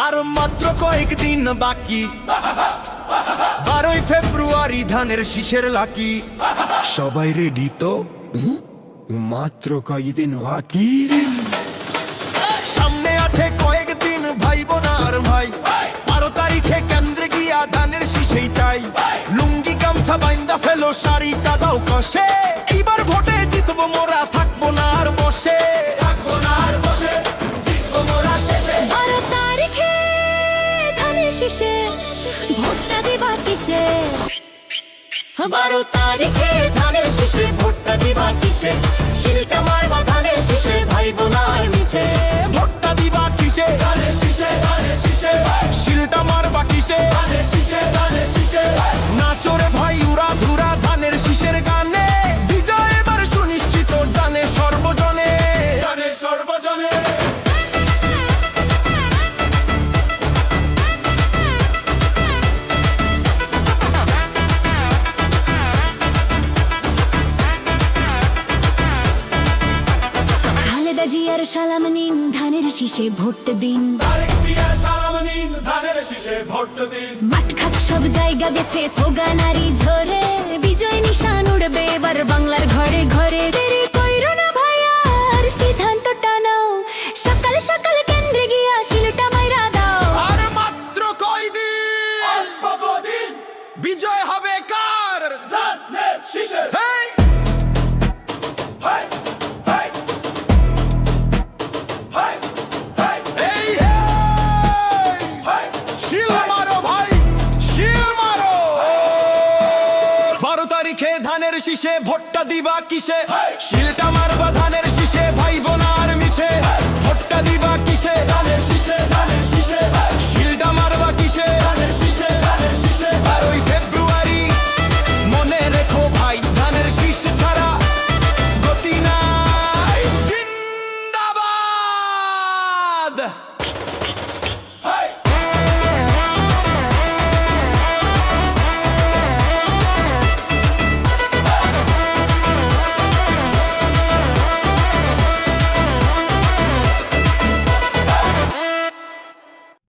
আর মাত্র কয়েকদিন বাকি, 12ই ফেব্রুয়ারি ধানের শীষের লাকি। সবাই রেডি তো? মাত্র কয়েকদিন বাকি। সামনে আছে কয়েকদিন ভাই বোনার ভাই, 12 তারিখে কেন্দ্রে গিয়া ধানের শীষেই চাই। লুঙ্গি গামছা বাইন্দা ফেলো, শাড়িটা দাও কষে, এইবার ভোটে জিতবো মোরা, থাকবো না আর বসে। 12 তারিখে ধানের শীষে ভোটটা দিবা কিসে? 12 তারিখে ধানের শীষে ভোটটা দিবা কিসে? শিলটা মারবা ধানের শীষে ভাই বোনার মিছে। ভোটটা দিবা কিসে? শিলটা মারবা কিসে? নাচরে ভাই উড়া ধুরা ধানের শীষের গানে, বিজয় এবার সুনিশ্চিত জানে সর্বজনে। খালেদা জিয়ার সালাম নিন, ধানের শীষে ভোট দিন। মাঠ ঘাট সব জায়গা বেছে সোগানারি ঝরে, বিজয় নিশান উড়বে এবার বাংলার ঘরে ঘরে। দেরি কইরো না ভাইয়ার সিদ্ধান্তটা নাও, সকাল সকাল কেন্দ্রে গিয়া শিলটা মাইরা দাও। আর মাত্র কয়দিন, বিজয় হবে কার? হেই! এই, এই! শিল মারো ভাই, শিল মারো। 12 তারিখে ধানের শীষে ভোটটা দিবা কিসে? শিলটা মারবা ধানের